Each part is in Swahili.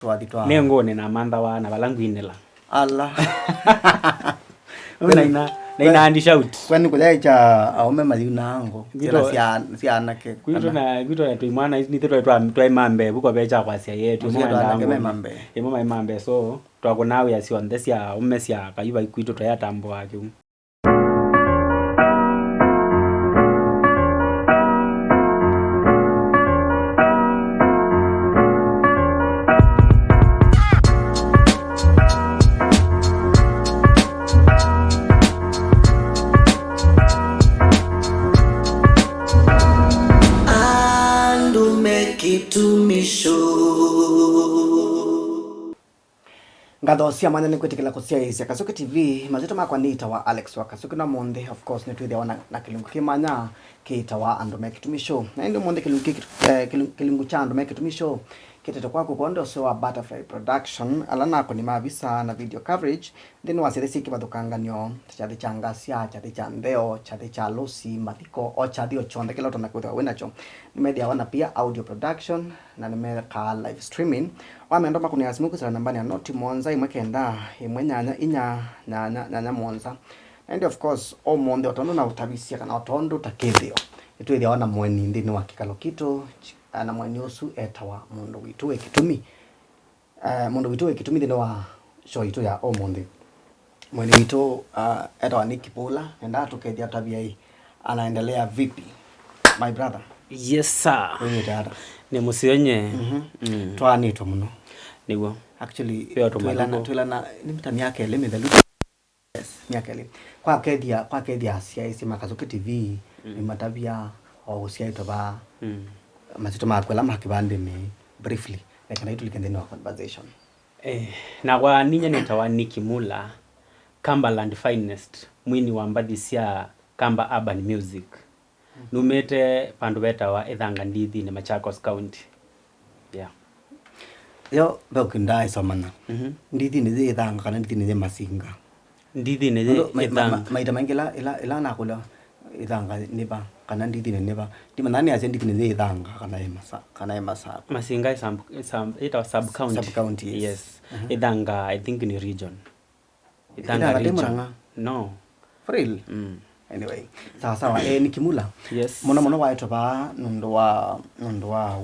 twa nengone na manda wana balangwinela Allah na andi shout kwani kujacha aume mali nango tena sianake kwito na tuimwana nitiro twa imambe buko becha kwasia yetu mama imambe so twako nawe asio ndesia umesia kaiba kwito twa yatambo wake Ngathosia manya nikwetikila kusia isi Kasuki TV mazito makwa nita wa Alex wa Kasuki na monde of course nitwithia wana na kilungu kimanya kita wa Andume Kitumisho na ndio monde kilungu cha Andume Kitumisho kitete kwako kondo so wa Butterfly Production alana ko ni mavisa na video coverage then wasirisi kibathukanganyo chathi changasia chathi cha ndeo chathi cha losi mathiko o chathi o chonde kila tona kwitwa winacho nimedia wana pia audio production na nimeka live streaming wamendo makuni asimuku sana nambani ya noti Monza imwekenda imwenyanya inya Monza and of course o monde otondo na utabisia kana otondo takethio itwithia wana mweni ndini wa kikalo kito na mwanyosu etawa mundu witu ekitumi mundu witu ekitumi ndino wa show itu ya o monde mwene witu etawa Nikipula enda tukethia tabia hii anaendelea vipi my brother? Yes sir. Wewe dada ni musionye twanitwa muno niguo actually twilana ni mitani yake ile mithelu yes miaka ile kwa kethia cia isi Kasuki TV ni matabia o cia itu ba mazito makwela makibande ni briefly like na itu likende no conversation na kwa ninya nitawa Nikimula Cumberland Finest mwini wa mbadi cia Kamba Urban Music numete pandu beta wa ethanga ndithi ni Machakos County yo bekindai somana ndithi ni ethanga kana ndithi ni masinga ndithi ni ethanga maita mangela ila nakula ethanga niba kana ndithi ni niba ndima nani asendi ni ethanga kana emasa masinga ita sub county yes ethanga I think ni region ethanga region no for real anyway sawa Nikimula yes mona waitwa ba nundu wa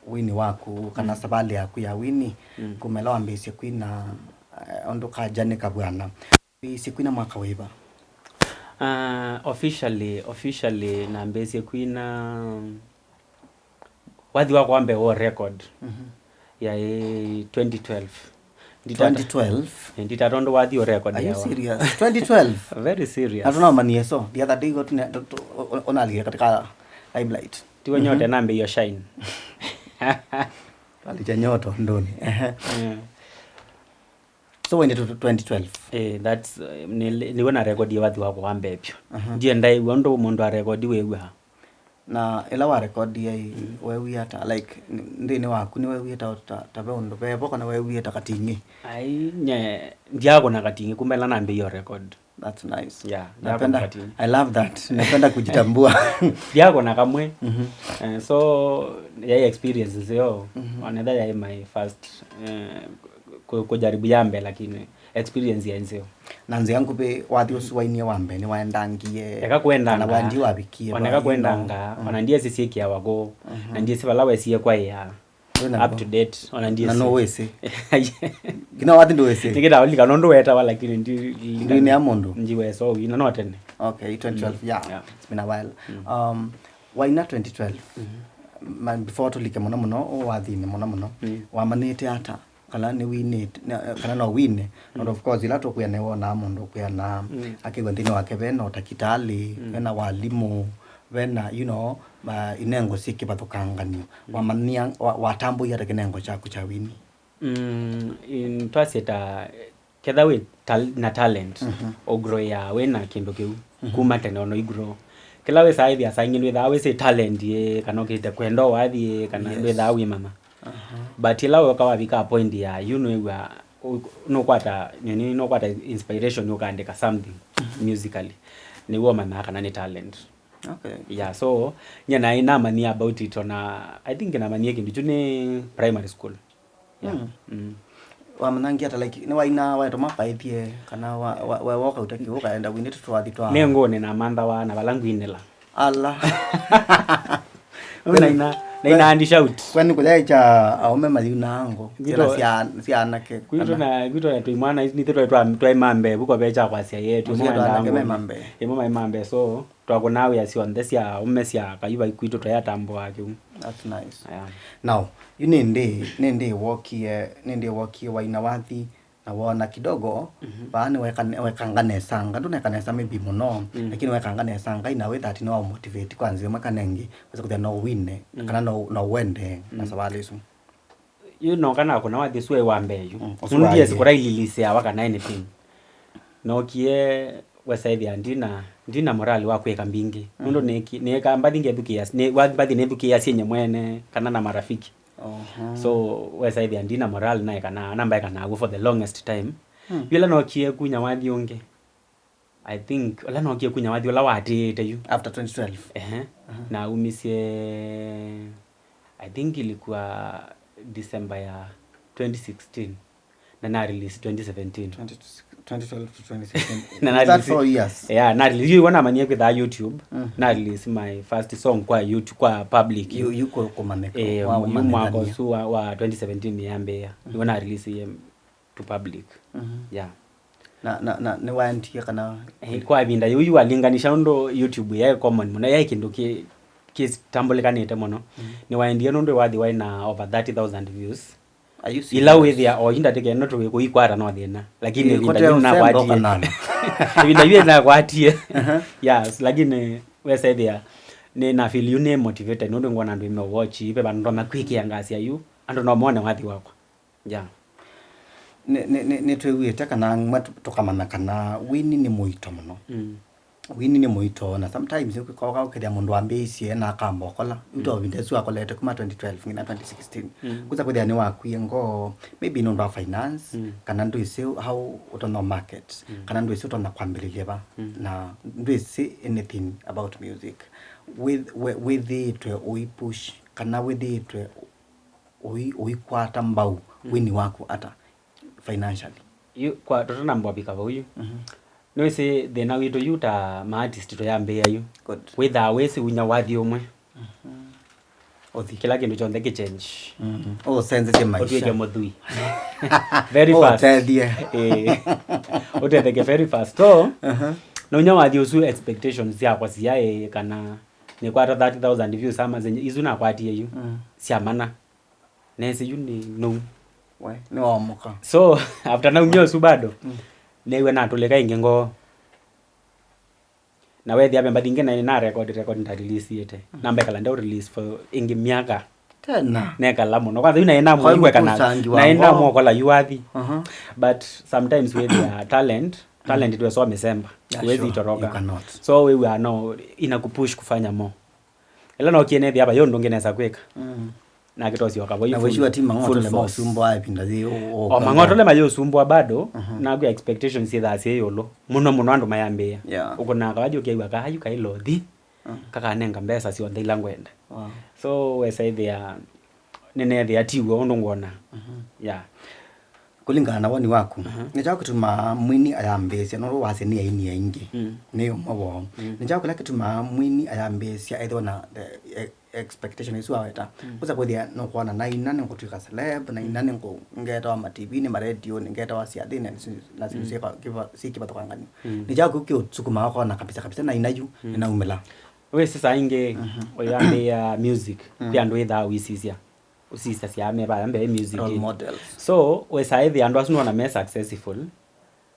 wini waku kana sabali yaku ya wini kumelewa mbisi kwina ondo kajane kabwana mbisi kwina mwaka wiba officially na mbisi kwina wathi wako ambe wo record ya 2012 nditatondo wathi o record ya serious 2012 very serious atuna manie so the other day got onalia katika limelight tiwe nyote nambe hiyo shine alija nyoto ndoni so when it 2012 that's ni wana record ya wathi wako ambe pyo ndiye ndai wondo mundu a record wewe na ela wa record ya wewe hata like ndini waku ni wewe hata tabe ondo bebo kana wewe hata katingi ai nye ndiago na katingi kumela nambe hiyo record. That's nice. Yeah, I love that. Napenda kujitambua. Ndiago na kamwe. So yeah, experiences yo another ya my first kujaribu yambe lakini experience ya nzio nanzi yangu be wathi usuwaini wambe ni waendangie eka kwenda na wandi wabikie waneka kwendanga wanandie sisi kia wago na ndiye sibalawe siye kwa ya up to date wanandie na no wese gina wathi ndo wese tikita oli kanondo weta wala lakini ndi ni amondo njiwe so ina no atene okay 2012 yeah it's been a while why not 2012 before to like mono wathi ni mono wamanete ata kala ni win kana no win and of course ila to kuyane wona mundu kuyana akigwa ndini wake beno takitali bena walimu bena you know inengo siki batukangani wamania watambo ya kenengo chaku cha wini in twaseta kedawe na talent ogro ya wena kindo kiu kuma tena no igro kila we sai dia sangi we dawe se talent ye kanokite kwendo wathi kana we dawe mama but ila wakawa vika point ya you know no kwata inspiration yokaandika something musically ni wo mama kana ni talent Okay. Yeah, so nyana ina mania about it on I think ina mania kindu ni primary school. Yeah. Wamanangia hata like ni waina wa toma paithie kana wa woka utaki ukaenda wine twathi twa Nengo ni na manda wa na balangu inela. Allah. Na andi shout. Kwani kujacha aume mali unango. Tena si anake. Kwito na tuimwana ni twa imambe buko becha kwa sia yetu imambe. Imambe so twako nawe asi on this ya umesia kayuba kwito twa yatambo wake. That's nice. Yeah. Now, you nende walkie waina wathi na wona kidogo bani wekangane sanga ndune sanga maybe muno lakini wekangane sanga ina we that no motivate kwanza makanengi basi kuthia no win kana no wende na sabali su you know kana kuna wathi suwe wambeyu nundie sikora ililise awaka na anything no kie wesaidi ndina morali wa kweka mbingi ndo neka mbadi ngethukia ne mbadi nethukia sienye mwene kana na marafiki. So wesaidi ndina moral na kana namba kana go for the longest time. Yula no kie kunya wathi unge. I think wala no kie kunya wathi wala watete you after 2012. Na umisie I think ilikuwa December ya 2016 na release 2017. 2012 to 2016. Na that 4 years. Yeah, na release you wanna mania with YouTube. Na release my first song kwa YouTube kwa public. You komaneko. Mwaka su wa 2017 ni Mbeya. You wanna release him to public. Yeah. Na ne wanti kana kwa binda you alinganisha ndo YouTube ya common muna ya kindu ki tambulikanite muno. Ni waendie ndo wathi waina over 30,000 views. Ila with ya o inda teke no to kuikwara no thina lakini vinda na kwatie vinda na kwatie yes lakini we say there ni na feel you ne motivated no ngona ndo me watch ipe bandu makwiki angasi ayu ando no mone wathi wako yeah ne twewiete kana matukamana kana wini ni muito muno wini ni muito na sometimes ukikoka ukedia mundu ambesie na akambokola uto vindesu akolete kuma 2012 ngina 2016 kuza kudia ni wakwie ngo maybe no ndo finance kana ndo ise how utono market kana ndo ise utono kwambililia na ndo ise anything about music with it we push kana with it we kwata mbau wini wako ata financially you kwa totona mbobika huyu no say the now you yuta ma artist to yambe ayu good with awesi unya wathi umwe othi kila kindu chonde ke change sense je maisha otwe modhui very fast otwe ke very fast so no nya wathi usu expectations yakwa siae kana ni kwata 30,000 views ama zenye izuna kwatie yu siamana nese yu ni no we ni wamuka so after na unyosu bado newe na tuleka ingengo na wethi abe mbadinge na record nda release yete namba kala nda release for ingi miaka tena neka lamo no kwanza ina mo iwe kana na ina mo kola yuathi but sometimes with their talent it was so mesemba wezi toroka so we are no ina kupush kufanya mo ela no kiene hapa yo ndongeneza kweka na kitosi wakabo na wewe timu ngoto le masumbwa ayipinda zi o mangoto le mayo sumbwa bado na ku expectations either say yolo muno andu mayambia uko na kawaji ukiwa kahayu kailo thi kaka nenga mbesa si onda ilangwenda so we say they are nene they atiwe ondo ngona yeah kulingana na woni wako nijako kutuma mwini ayambesia no wase ni aini aingi neyo mawo nijako like kutuma mwini ayambesia either na expectation isu aweta kuza kuthia no kuona na inane kutuika celeb na inane ngo ngeta wa TV ni radio ni ngeta wa siathi na sika kiba tokangani nijako ukitsukuma wako na kabisa na inayu na umela we sasa inge oyambe ya music pia ndo itha wisisia usisa siame ba ambe music models so we say the and was no na successful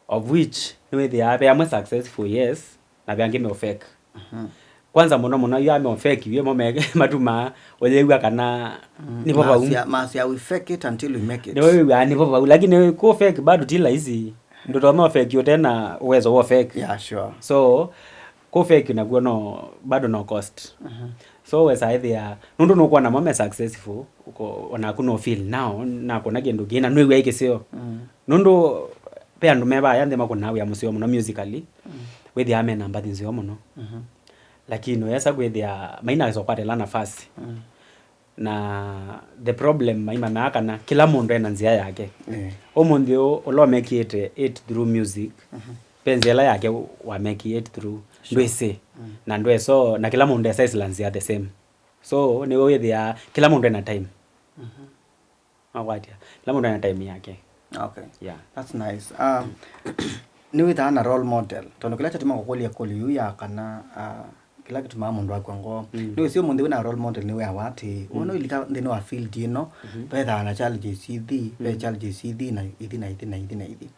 of which we they are am successful yes na byange me fake kwanza muno you am fake you mo matuma olewa kana ni baba masia we fake it until we make it no we ni baba lakini ko fake bado tila hizi ndo toma fake yote na uwezo wa fake yeah sure so ko fake na no bado no cost so we say they are ndo no kwa na mama successful uko ona kuno feel now na kona gendo gina no we sio ndo pe andu meba yande makona we amusio muno musically we the amen namba thinzio muno lakini wesa kwithia maina zokwatela nafasi na the problem maima nakana kila mundu ena njia yake umuthi ulomekiete it through music penzela yake wa make it through ndwese na ndweso na kila mundu esa islanzia the same so ni withia kila mundu ena time kila mundu ena time yake. Okay. Yeah. That's nice. Ni witha na role model. Tono kila chatima kukolia koli ya kana kila kitu mama mundu akwango. Ni sio mundu wina role model ni wa wati. Uno ilika ndino wa field you Peda na challenge CD, pe challenge CD na idi.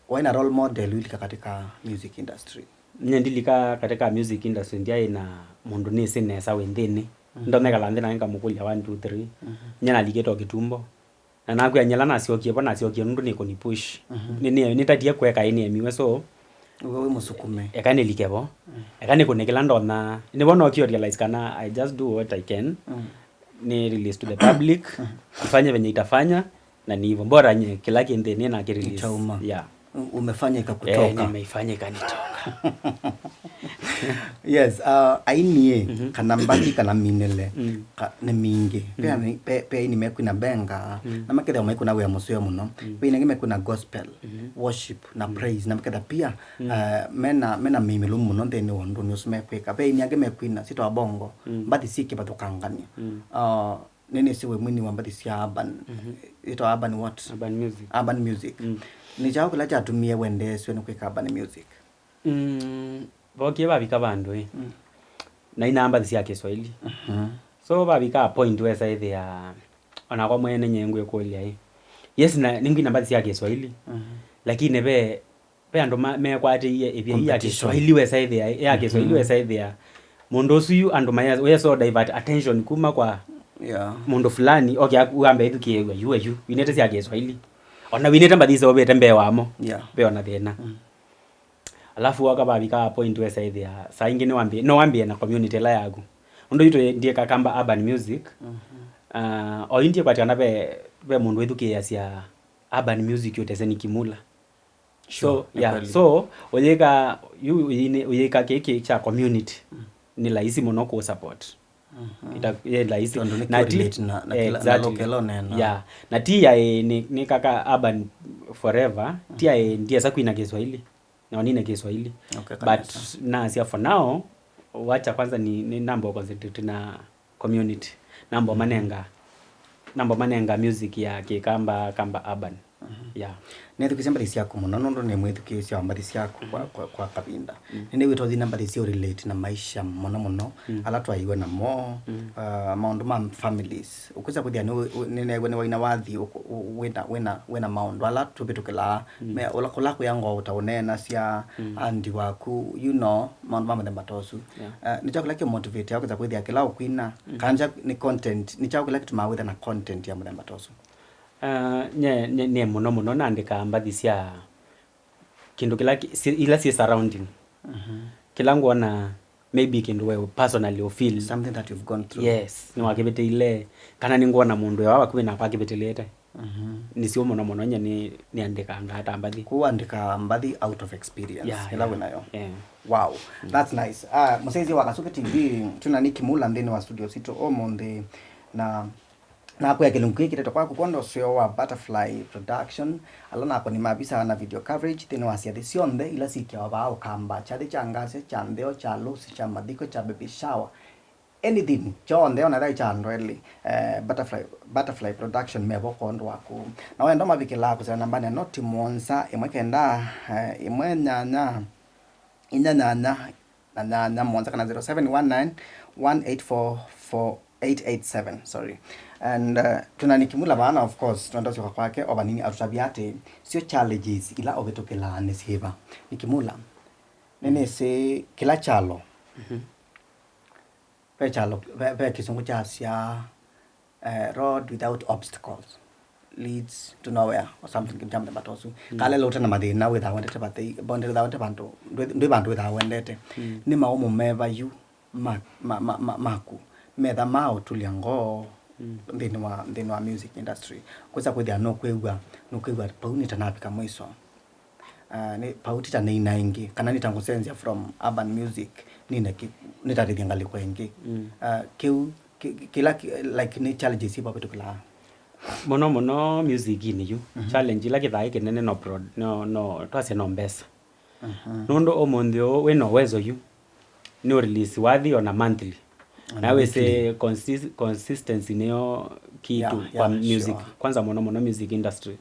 Wina role model ilika katika music industry. Nyendilika katika music industry ndia ina mundu ni sinesa wendini. Ndo mega ndina nga mukulia 1 2 3. Nyana liketo kitumbo. Na nakuya nyala nasiokie bona nasiokie nundu niko ni push nini nitatie kweka ini emiwe so wewe musukume ekane likebo ekane kunekela ndona ni bona okio realize kana I just do what I can ni release to the public kufanya venye itafanya na ni hivyo bora nye kila kinde ni na release yeah umefanya ikakutoka nimeifanya ikanitoka. Yes, ainie kana mbaki kana minele ne mingi pe ni mekuna benga na makeda mekuna we amuseo muno pe ni mekuna gospel worship na praise na makeda pia mena mimilu muno ndeni wondo nusme kweka pe ni mekuna sito abongo mbadi siki batukangania nini siwe mwini wa mbadi si urban ito urban what urban music ni chao kula cha tumie wende sio ni kweka urban music bokie babika bandu na inamba cia Kiswahili so babika point wesa ithia ona kwa mwene nyengwe kulia yes na ningi namba cia Kiswahili lakini be andu me kwatie ithia ya Kiswahili wesa ithia ya Kiswahili wesa ithia mundu ucio andu maya weso divert attention kuma kwa mundu fulani okay uambe ithukie you winete cia Kiswahili ona winete mbathise obete mbe wamo be ona thina alafu wakababika point wesa ithia saa ingine wambie na community la yagu ndo ito ndiye kakamba urban music o indie kwatiana be mundu withukia cia urban music yote ni kimula so yeah so uyeka keke cha community ni laisi muno ku support ita laisi na kila lokelo nena yeah na tia ni kaka urban forever tia ndiye sakuina Kiswahili na nini Kiswahili but na sia for now wacha kwanza ni nambo concentrate na community nambo manenga music ya kamba urban yeah ne tukisema disi yako muno ndo ne mwetu kisi amba disi yako kwa kabinda nene wito dina namba disi relate na maisha muno ala twaiwe na mo maundu ma families ukuza kuthia nene waina wathi wena maundu ala tubitukela me ola kola ku yango utaonena cia andi waku maundu ma mthemba tosu ni chakula ki motivate yako za kuthia kila ukwina kanja ni content ni chakula kitu mawitha na content ya mthemba tosu nye muno naandika mbathi cia kindu ila si surrounding kila ngona maybe kindu we personally you feel something that you've gone through yes ni wakibete ile kana ni ngona mundu ya wakuwe na kwakibetelete ni sio muno nye ni andika ngata mbathi kuandika mbathi out of experience ila wenayo wow that's nice musaizi wa Kasuke TV tuna Nick Mula ndeni wa studio sito omonde na kwa kilungu kiteto kwa kukondo sio wa Butterfly Production alona hapo ni mabisa na video coverage tena wasia desionde ila sikia wabao kamba chade changase chandeo cha lusi cha madiko cha baby shower anything chonde ona dai chandweli Butterfly Production mebo kondo wako na wendo mabikela ko sana nambani noti monza imwekenda imwenyanya na monza kana 0719 1844887 sorry and tuna Nikimula bana of course tunataka kwa kwake obanini atutabiate sio challenges ila obetokela nesiba Nikimula nene se kila chalo pe chalo pe kisungu cha sia road without obstacles leads to nowhere or something kimjamda batosu kale lota na madina without wendete batei bonde without bantu ndo bantu without wendete ni maumo meva you maku metha mao tuliango ndini wa music industry kuza kwithia no kwegwa pauni tanapika mwiso ni pauti ta nina ingi kana nitangusenzia from urban music nitaridhia ngali kwengi kila like ni challenges ipo vitu kila mono music ini yu challenge ila kithai kinene no twase no mbesa nondo omondio we no wezo yu ni release wathi on a monthly nawe se consistency neo kitu kwa music sure. Kwanza mono music industry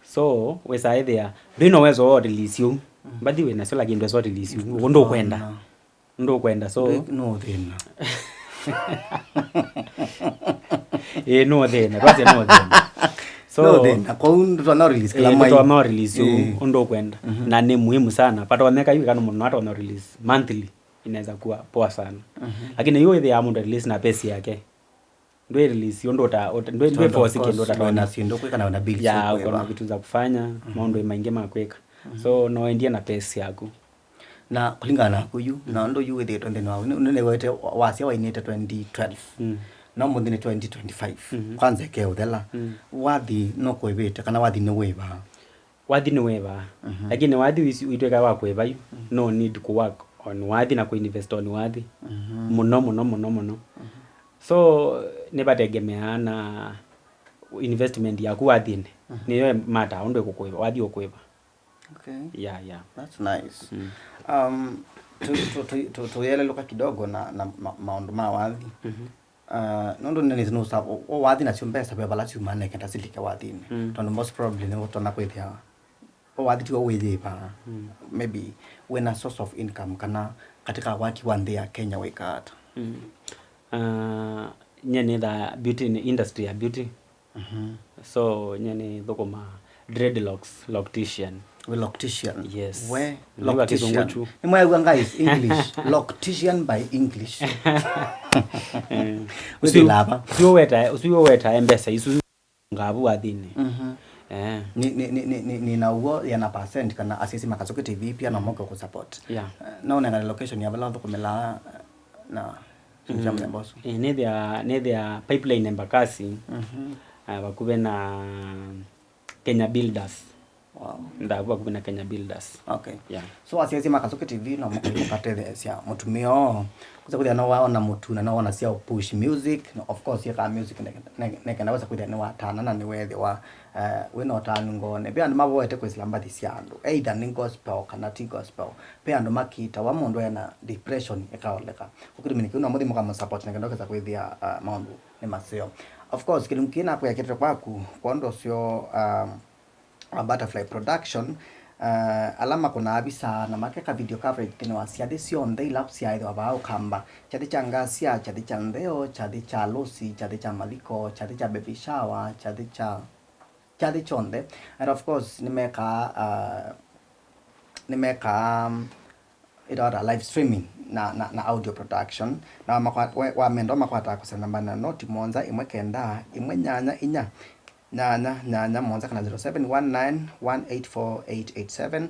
so we say there bino wezo release yu but we na sola gindo so release yu ndo kwenda so no then no then twase no then so no then kwa no release kila mai no release yu ndo kwenda na ni muhimu sana but wameka hivi kana mno hata no release monthly inaweza kuwa poa sana lakini hiyo ile ya mtu release na pesa yake ndio release ndo ndio force yake ndo tataona si ndo kweka na bills ya kuna vitu za kufanya maondo maingia makweka so no endia na pesa yako na kulingana kuyu na ndo you with it and then nene wete wasi wa ineta 2012 na mundi ni 2025 kwanza ke udela wathi no kwebeta kana wathi no weba lakini wathi uitweka wa kweba no need to work on wathi na kuinvest on wathi muno so nebategemea na investment yaku wathine niyo mata ondo kukweba wathi okweba okay yeah that's nice to yele loka kidogo na maondo ma wathi nondo nene no sa o wathi na chumbesa beba la chumane kenta silike wathi tondo most probably ne utona kwethia o wathi tiwo weje pa maybe when a source of income kana katika waki one day Kenya wekata nyene the beauty industry ya beauty so nyene thokoma dreadlocks loctician yes we loctician ni mwa guys English loctician by English usiwe weta embesa isu ngabu adini ni na uo yana percent kana asisi Makazuki TV pia na moka ku support naona na location ya bala kumela na jambo boss ne dia pipeline Embakasi bakube na Kenya Builders ndabu bakube na Kenya Builders okay so asisi Makazuki TV na moka katele sia mutumio kuza kuja na waona mutu na naona sia push music no, of course yaka music ne kana wasa kuja ni watana na ni wethi wa we no tanu ngone be andu maboete kwisila thisi andu either ni gospel kana ti gospel pe andu makita wa mundu yana depression ekaoleka ukiriminiki una muthi muka support ne kana kwithia maundu ni masio of course kilumkina kwa yakete kwaku kondo sio butterfly production alama kuna abisa na makeka video coverage tino asiade sio ndei lapsi aidha bao kamba chadi changa sia chadi chandeo chadi cha losi chadi cha maliko chadi cha baby shower chadi chonde and of course nimeka ida live streaming na audio production na wa mendo makwata kusema bana noti monza imwe kenda imwe nyanya inya nyanya monza kana 0719184887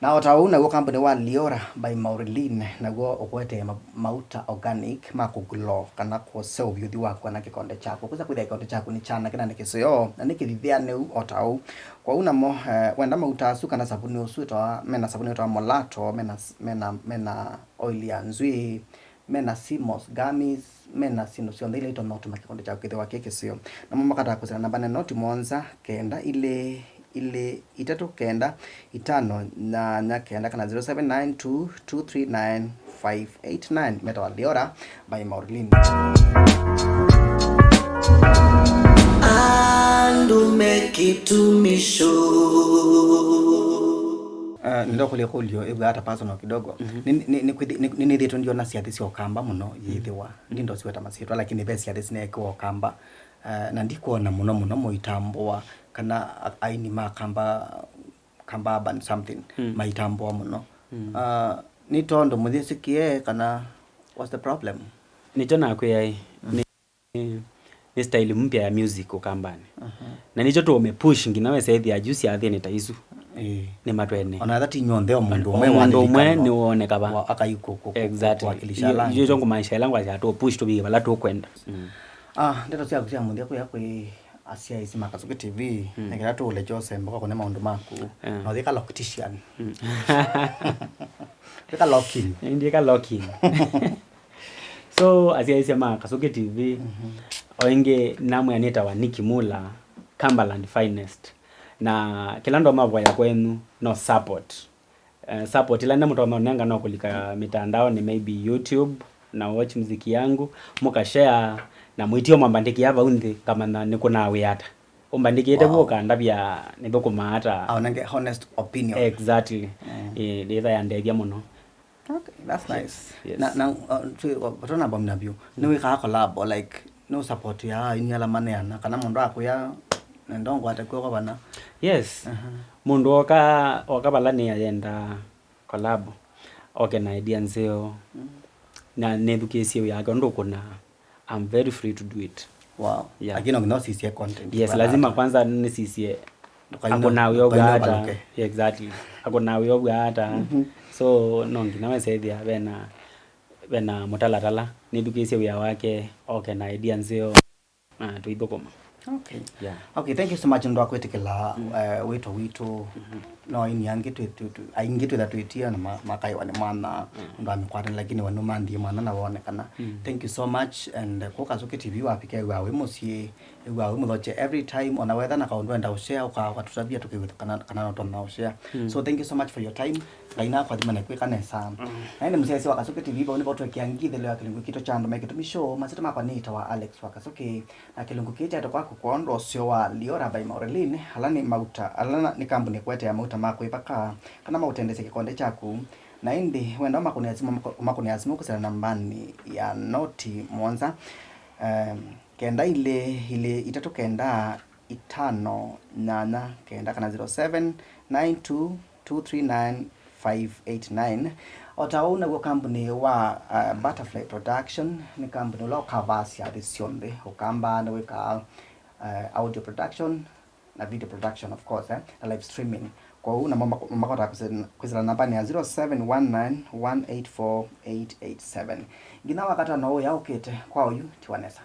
na utauna go company wa Liora by Maureen na go okwete mauta organic makuglo kana ko sell beauty wako na kikonde chako kuza kwithia kikonde chako ni chana kina nikisio na nikithithia ne otau kwa una mo wenda mauta asuka na sabuni usuto mena sabuni to molato mena oil ya nzui mena simos gummies mena sino sio ndile ito not makikonde chako kitwa keke sio na mama kata kusana namba na noti monza kenda ile 3 na nyakenda kana 0792239589 meta Liora by Maureen Andumekitumisho ndo kule kulio ebe hata personal kidogo ni dheto ndio na siathi sio kamba muno yithiwa ndindo siweta masitwa lakini besi ya desine kwa kamba na ndiko na muno moitambwa kana aini makamba ban something maitambo muno ni tondo muthisikie kana what's the problem ni tona kwa ni style mpya ya music ukambani na nicho to umepush nginawe saidi ya juice ya thene taizu ni matwene ona that nyonde omundu umwe ni uone kaba akayuko exactly hiyo jongo maisha langu ya to push to be bala to kwenda ndeto sia kusia mundia kwa asia hizi Makazuki TV nekira tu ule Jose mboko kone maundu maku no thika loctician thika locking ndika locking so asia hizi Makazuki TV oinge namwe anita wa Nicky Mula Cumberland Finest na kila ndo mavoya kwenu no support support ila mtu anaonanga no kulika mitandao ni maybe YouTube na watch muziki yangu muka share na mwitio mwambandiki hapa undi kama na niko nawe hata umbandiki ete boka ndabya niboko maata aonange honest opinion exactly either yandegia muno. Okay, that's nice. Yes. Na tuna bomna bio niwe ka collab like no support ya ini ala manena kana mundu akuya ndongo atakuwa bana. Yes. Mundu okabalani yenda collab okay na idea nzeo na nedukesio yake ndo kuna I'm very free to do it. Wow. Yeah. Lakini no CC content. Yes, lazima kwanza ni CC akona yoga hata exactly akona yoga hata so nongi nawe saidia bena mutalatala nedukesio ya wake okay na idea nzeo tuidokoma. Okay. Yeah. Okay, thank you so much ndo akwetekela wito no ini yangi tu aingi tu that wetia na makai wane mana ndo amikwata lakini wanu mandi mana na wone kana. Thank you so much and ko Kazuki TV wapike wawe musie wawe muthoche every time ona whether na kaundu enda ushare ukatutabia tukiwita kana no tona ushare. So thank you so much for your time. Gaina kwa dimana kwika nesa. Na ine msiasi wa Kazuki TV ba unibo tukiangi thele wa kilungu kito chando meketumisho masita makwa nita wa Alex wa Kazuki na kilungu kito atokwa kukondo sio wa Liora by Maureen halani mauta alana ni kampuni kwete ya mauta mako ipaka kana mautendese kikonde chaku na indi wenda makuniazimu kusela nambani ya noti Mwanza kenda ile itatu kenda itano nana kenda kana 0792239589 otauna kwa kampuni wa Butterfly Production ni kampuni la kavasi ya disionde ukamba na weka audio production na video production of course na live streaming kwa hiyo na makota kuzila namba ni 0719184887 ngina wakata no ya ukete kwa huyu tiwanesa.